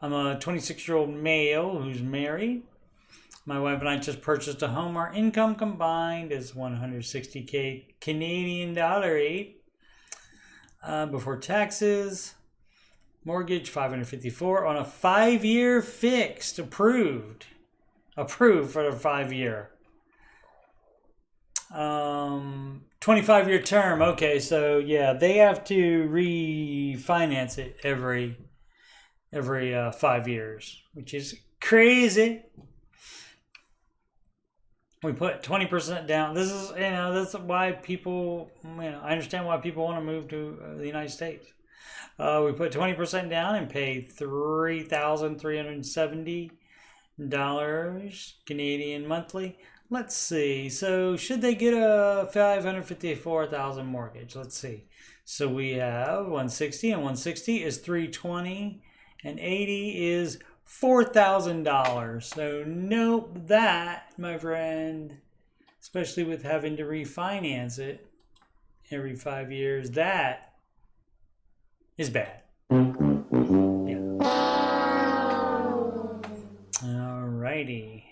I'm a 26-year-old male who's married. My wife and I just purchased a home. Our income combined is $160K Canadian dollar before taxes. Mortgage $554 on a 5-year fixed, approved for a 5-year. 25-year term. Okay, so yeah, they have to refinance it every 5 years, which is crazy. We put 20% down. This is, that's why people, I understand why people want to move to the United States. We put 20% down and pay $3,370 Canadian monthly. Let's see. So should they get a 554,000 mortgage? Let's see. So we have 160, and 160 is 320, and 80 is $4,000. So nope, that, my friend, especially with having to refinance it every 5 years, that is bad. Yeah. Alrighty.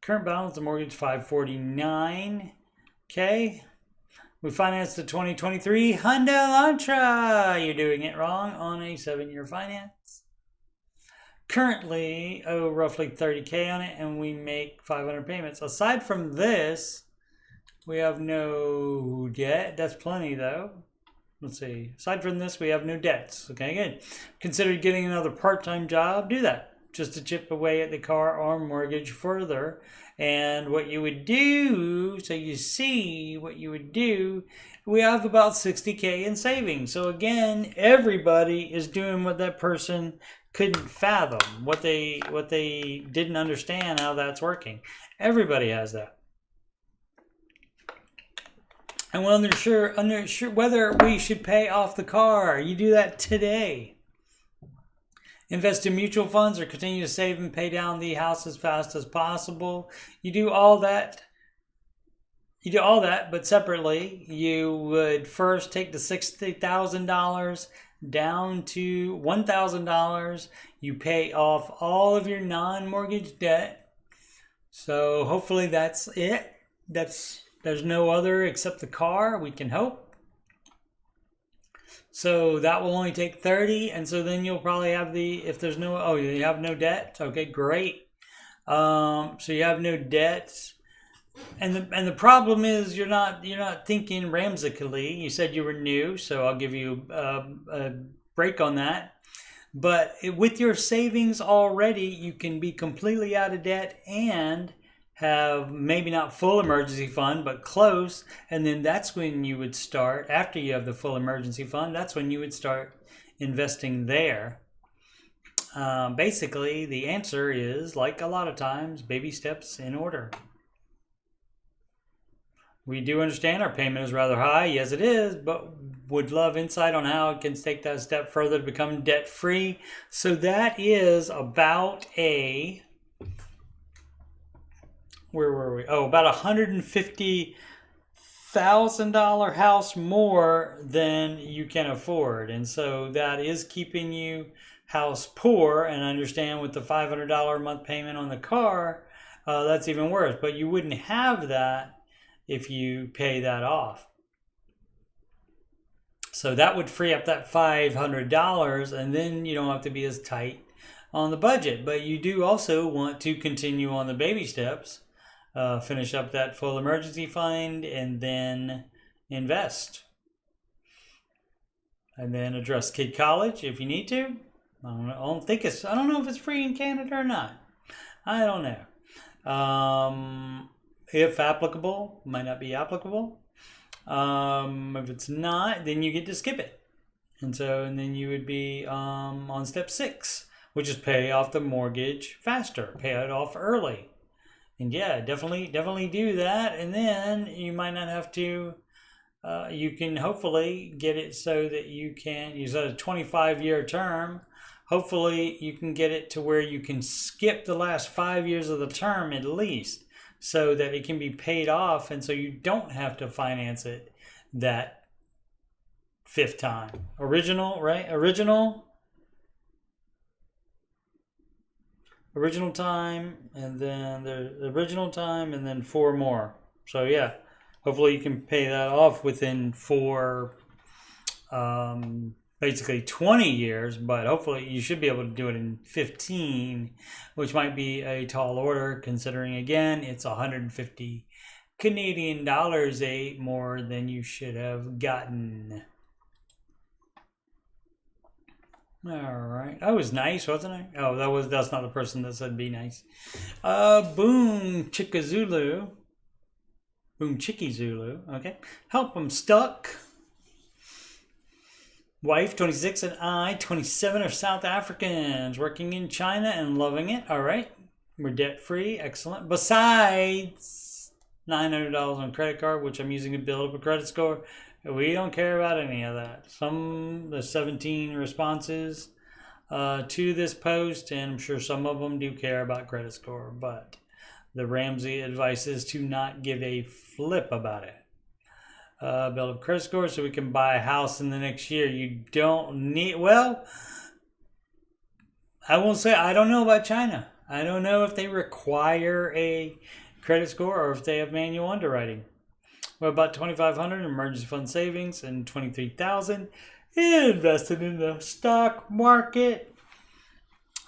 Current balance of mortgage $549. Okay. We financed the 2023 Hyundai Elantra. You're doing it wrong on a 7-year finance. Currently owe roughly $30K on it, and we make 500 payments. Aside from this, we have no debt. That's plenty though. Let's see. Aside from this, we have no debts. Okay, good. Consider getting another part-time job. Do that just to chip away at the car or mortgage further. And what you would do, so you see what you would do, we have about 60K in savings. So again, everybody is doing what that person couldn't fathom, what they didn't understand how that's working. Everybody has that. And we're unsure whether we should pay off the car. You do that today. Invest in mutual funds or continue to save and pay down the house as fast as possible. You do all that. But separately, you would first take the $60,000 down to $1,000. You pay off all of your non-mortgage debt. So hopefully that's it. There's no other except the car, we can hope. So that will only take 30, and so then you'll probably have if there's no, you have no debt. Okay, great. So you have no debts, and the problem is you're not thinking Ramsey. You said you were new, so I'll give you a break on that. But with your savings already, you can be completely out of debt and have maybe not full emergency fund, but close. And then that's when you would start, after you have the full emergency fund, that's when you would start investing there. Basically, the answer is, like a lot of times, baby steps in order. We do understand our payment is rather high. Yes, it is, but would love insight on how it can take that step further to become debt-free. So that is about where were we? Oh, about $150,000 house more than you can afford. And so that is keeping you house poor. And understand with the $500 a month payment on the car, that's even worse. But you wouldn't have that if you pay that off. So that would free up that $500, and then you don't have to be as tight on the budget. But you do also want to continue on the baby steps. Finish up that full emergency fund, and then invest. And then address kid college if you need to. I don't know if it's free in Canada or not. I don't know. If applicable, might not be applicable. If it's not, then you get to skip it. And then you would be on step 6, which is pay off the mortgage faster, pay it off early. And yeah, definitely do that. And then you might not have to, you can hopefully get it so that you can use a 25-year term. Hopefully you can get it to where you can skip the last 5 years of the term at least, so that it can be paid off, and so you don't have to finance it that 5th time. Original, right? Original time, and then the original time, and then 4 more. So yeah, hopefully you can pay that off within 4, basically 20 years, but hopefully you should be able to do it in 15, which might be a tall order considering, again, it's 150 Canadian dollars more than you should have gotten. All right. That was nice, wasn't it? Oh, that's not the person that said be nice. Boom Chicka Zulu. Boom Chicky Zulu. Okay. Help, I'm stuck. Wife, 26, and I, 27, are South Africans, working in China and loving it. All right. We're debt free. Excellent. Besides $900 on credit card, which I'm using to build up a credit score. We don't care about any of that. There's 17 responses to this post, and I'm sure some of them do care about credit score, but the Ramsey advice is to not give a flip about it. Build up credit score so we can buy a house in the next year. You don't need, well, I won't say, I don't know about China. I don't know if they require a credit score or if they have manual underwriting. Well, about $2,500 in emergency fund savings and $23,000 invested in the stock market.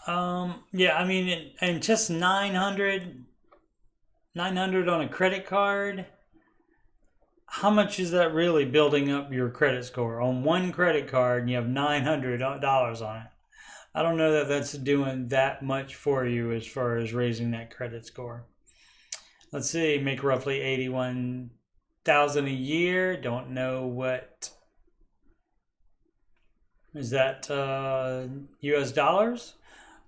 Yeah, I mean, and just 900 on a credit card. How much is that really building up your credit score? On one credit card, and you have $900 on it. I don't know that that's doing that much for you as far as raising that credit score. Let's see, make roughly $81,000 a year. Don't know what is that, US dollars?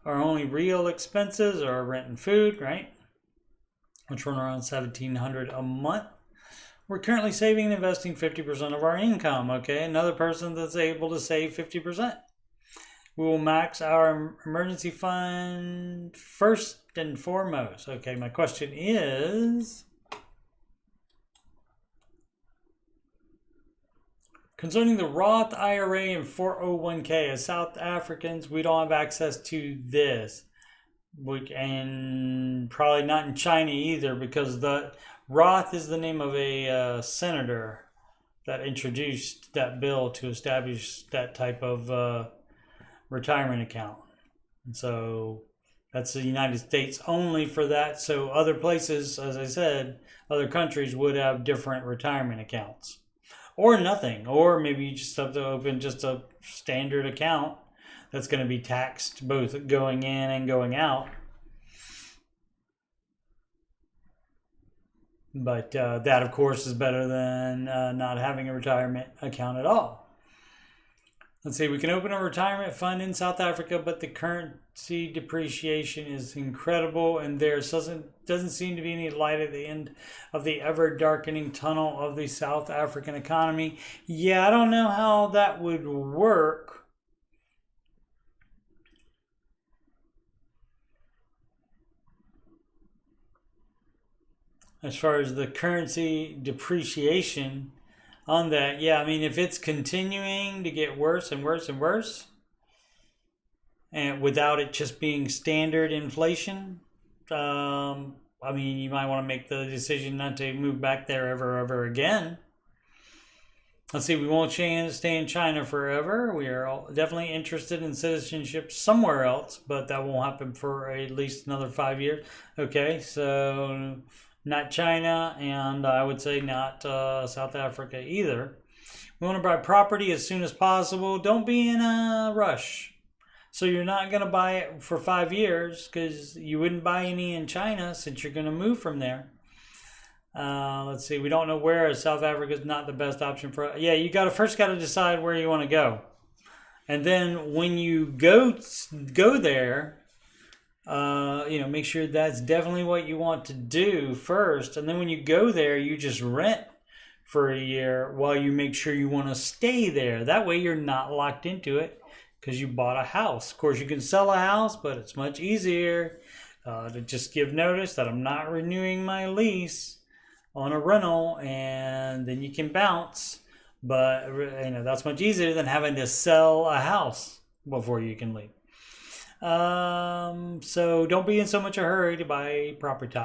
Our only real expenses are rent and food, right? Which run around $1,700 a month. We're currently saving and investing 50% of our income. Okay, another person that's able to save 50%. We will max our emergency fund first and foremost. Okay, my question is, concerning the Roth IRA and 401k, as South Africans, we don't have access to this. And probably not in China either, because the Roth is the name of a senator that introduced that bill to establish that type of retirement account. And so that's the United States only for that. So other places, as I said, other countries would have different retirement accounts. Or nothing. Or maybe you just have to open just a standard account that's going to be taxed both going in and going out. But that, of course, is better than not having a retirement account at all. Let's see, we can open a retirement fund in South Africa, but the currency depreciation is incredible, and there doesn't seem to be any light at the end of the ever-darkening tunnel of the South African economy. Yeah, I don't know how that would work. As far as the currency depreciation on that, yeah, I mean, if it's continuing to get worse and worse and worse, and without it just being standard inflation, I mean, you might want to make the decision not to move back there ever again. Let's see, we won't stay in China forever. We are definitely interested in citizenship somewhere else, but that won't happen for at least another 5 years. Okay, so not China, and I would say not South Africa either. We want to buy property as soon as possible. Don't be in a rush. So you're not going to buy it for 5 years because you wouldn't buy any in China since you're going to move from there. Let's see. We don't know where. South Africa is not the best option for. Yeah, you first got to decide where you want to go, and then when you go there. Make sure that's definitely what you want to do first. And then when you go there, you just rent for a year while you make sure you want to stay there. That way you're not locked into it because you bought a house. Of course, you can sell a house, but it's much easier to just give notice that I'm not renewing my lease on a rental, and then you can bounce. But that's much easier than having to sell a house before you can leave. So don't be in so much a hurry to buy property.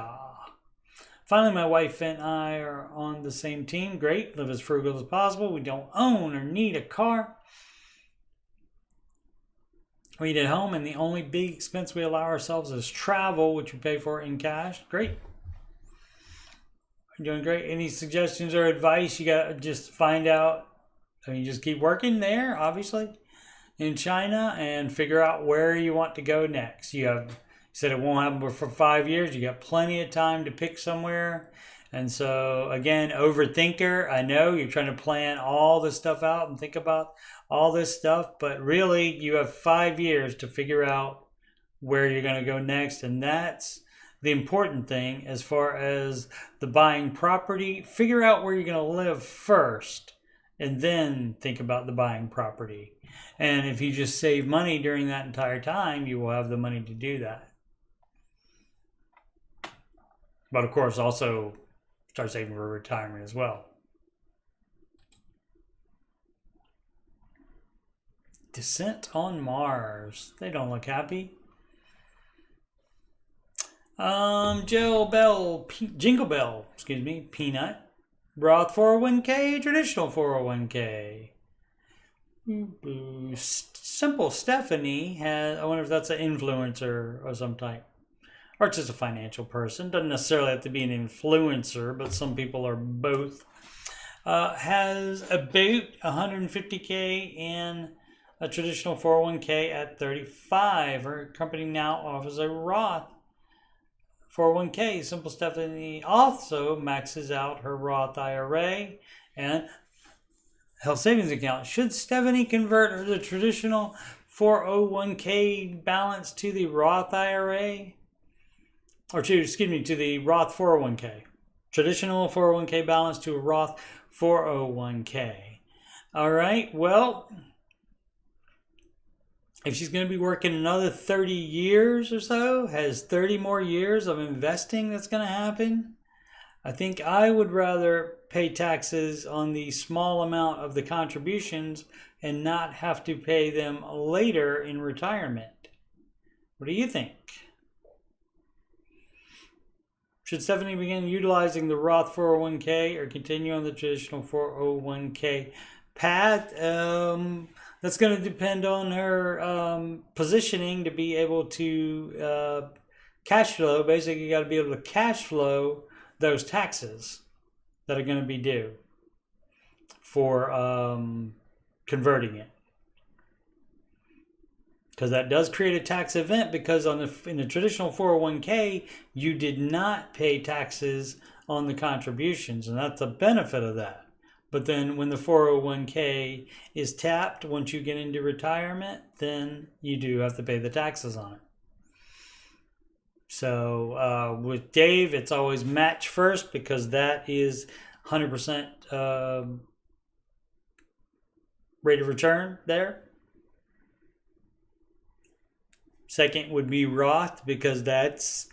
Finally, my wife and I are on the same team. Great. Live as frugal as possible. We don't own or need a car. We eat at home, and the only big expense we allow ourselves is travel, which we pay for in cash. Great. You're doing great. Any suggestions or advice? You got to just find out. I mean, just keep working there, obviously, in China, and figure out where you want to go next. You said it won't happen for 5 years. You got plenty of time to pick somewhere. And so, again, overthinker. I know you're trying to plan all this stuff out and think about all this stuff, but really you have 5 years to figure out where you're going to go next. And that's the important thing as far as the buying property. Figure out where you're going to live first, and then think about the buying property. And if you just save money during that entire time, you will have the money to do that. But of course, also start saving for retirement as well. Descent on Mars. They don't look happy. Jingle Bell, excuse me, Peanut. Roth 401k, traditional 401k. Simple Stephanie has, I wonder if that's an influencer of some type. Or just a financial person. Doesn't necessarily have to be an influencer, but some people are both. Has about 150k in a traditional 401k at 35. Her company now offers a Roth 401k. Simple Stephanie also maxes out her Roth IRA and health savings account. Should Stephanie convert the traditional 401k balance to the Roth IRA? Or to the Roth 401k. Traditional 401k balance to a Roth 401k. All right, well, if she's going to be working another 30 years or so, has 30 more years of investing that's going to happen, I think I would rather pay taxes on the small amount of the contributions and not have to pay them later in retirement. What do you think? Should Stephanie begin utilizing the Roth 401k or continue on the traditional 401k path? That's going to depend on her positioning to be able to cash flow. Basically, you got to be able to cash flow those taxes that are going to be due for converting it. Because that does create a tax event, because in the traditional 401k, you did not pay taxes on the contributions, and that's a benefit of that. But then when the 401k is tapped, once you get into retirement, then you do have to pay the taxes on it. So with Dave, it's always match first, because that is 100% rate of return there. Second would be Roth, because that's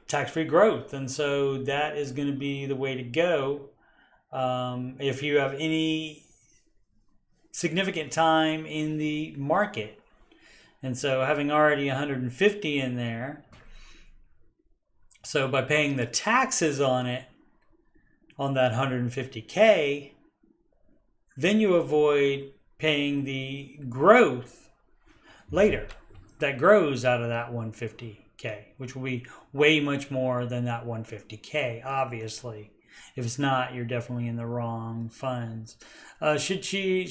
tax-free growth. And so that is going to be the way to go. If you have any significant time in the market. And so having already 150 in there, so by paying the taxes on it, on that 150k, then you avoid paying the growth later that grows out of that 150k, which will be way much more than that 150k, obviously. If it's not, you're definitely in the wrong funds. Should she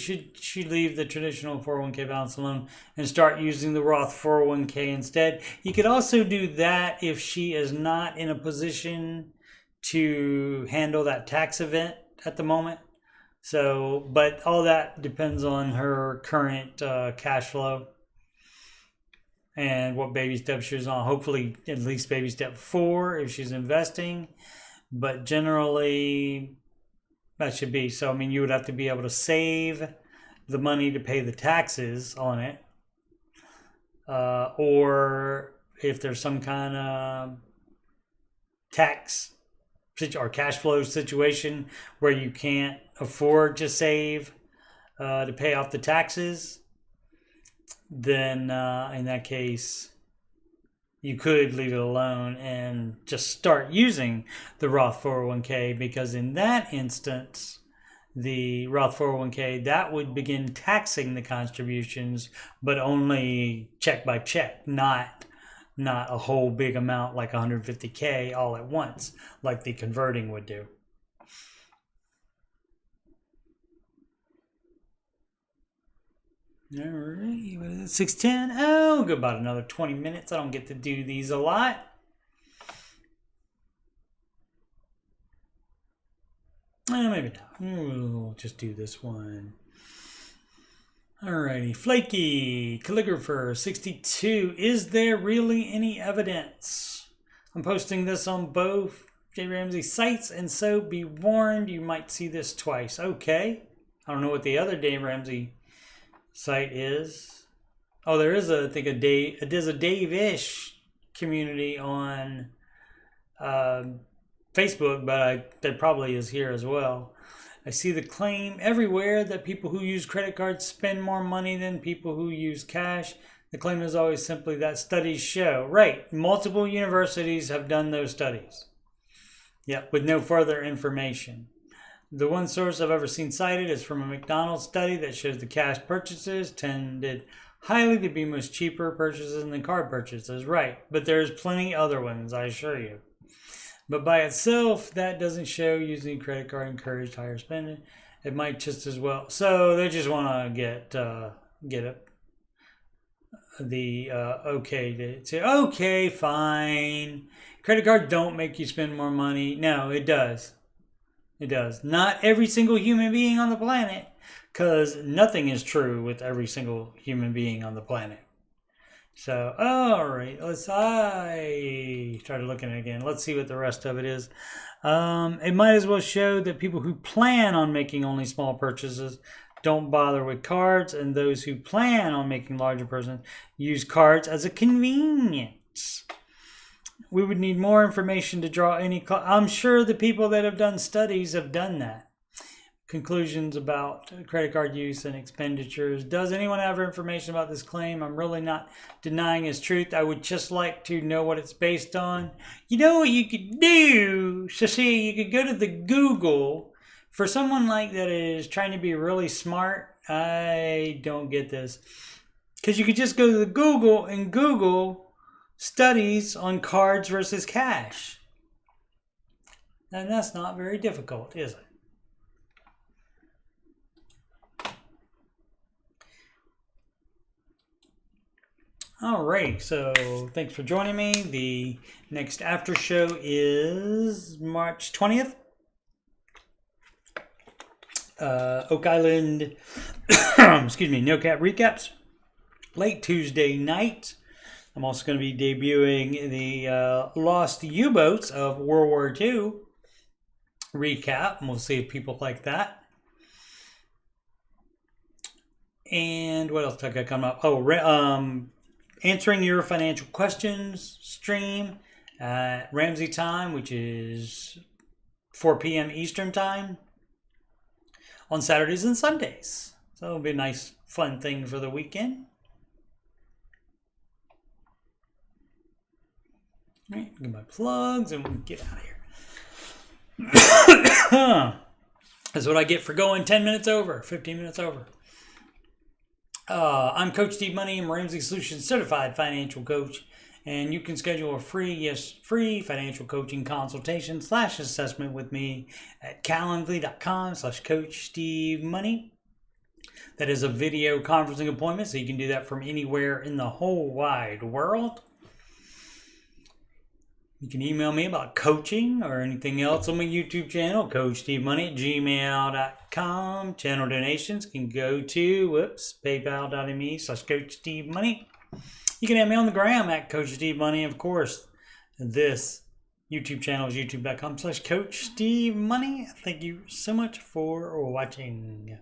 leave the traditional 401k balance alone and start using the Roth 401k instead? You could also do that if she is not in a position to handle that tax event at the moment. So, but all that depends on her current cash flow and what baby step she's on. Hopefully at least baby step 4 if she's investing. But generally, that should be. So, I mean, you would have to be able to save the money to pay the taxes on it. Or if there's some kind of tax or cash flow situation where you can't afford to save to pay off the taxes, then in that case, you could leave it alone and just start using the Roth 401k, because in that instance, the Roth 401k, that would begin taxing the contributions, but only check by check, not a whole big amount like 150k all at once, like the converting would do. All right, what is it? 6:10. Oh, go about another 20 minutes. I don't get to do these a lot. Maybe not. We'll just do this one. Alrighty, Flaky, Calligrapher 62. Is there really any evidence? I'm posting this on both J. Ramsey sites, and so be warned, you might see this twice. Okay. I don't know what the other Dave Ramsey site is. Oh, there is a, I think, there's a Dave-ish community on Facebook, but there probably is here as well. I see the claim everywhere that people who use credit cards spend more money than people who use cash. The claim is always simply that studies show. Right, multiple universities have done those studies. Yeah, with no further information. The one source I've ever seen cited is from a McDonald's study that shows the cash purchases tended highly to be much cheaper purchases than card purchases. Right, but there's plenty other ones, I assure you. But by itself, that doesn't show using a credit card encouraged higher spending. It might just as well. So they just want to get okay to say, okay, fine. Credit card don't make you spend more money. No, it does. It does. Not every single human being on the planet, because nothing is true with every single human being on the planet. So, all right, I started looking at it again. Let's see what the rest of it is. It might as well show that people who plan on making only small purchases don't bother with cards, and those who plan on making larger purchases use cards as a convenience. We would need more information to draw any... I'm sure the people that have done studies have done that. Conclusions about credit card use and expenditures. Does anyone have information about this claim? I'm really not denying its truth. I would just like to know what it's based on. You know what you could do? So see, you could go to the Google. For someone like that is trying to be really smart, I don't get this. Because you could just go to the Google and Google studies on cards versus cash. And that's not very difficult, is it? All right, so thanks for joining me. The next after show is March 20th. Oak Island, excuse me, No Cap Recaps. Late Tuesday night. I'm also going to be debuting the Lost U-Boats of World War II recap, and we'll see if people like that. And what else I got coming up? Oh, answering your financial questions stream at Ramsey time, which is 4 p.m. Eastern time on Saturdays and Sundays. So it'll be a nice, fun thing for the weekend. All right, get my plugs and we'll get out of here. That's what I get for going 10 minutes over, 15 minutes over. I'm Coach Steve Money. I'm Ramsey Solutions Certified Financial Coach. And you can schedule a free financial coaching consultation / assessment with me at calendly.com/coachstevemoney. That is a video conferencing appointment, so you can do that from anywhere in the whole wide world. You can email me about coaching or anything else on my YouTube channel, coachstevemoney@gmail.com. Channel donations can go to, paypal.me/coachstevemoney. You can have me on the gram at Coach Steve Money. Of course, this YouTube channel is youtube.com/Coach Steve Money. Thank you so much for watching.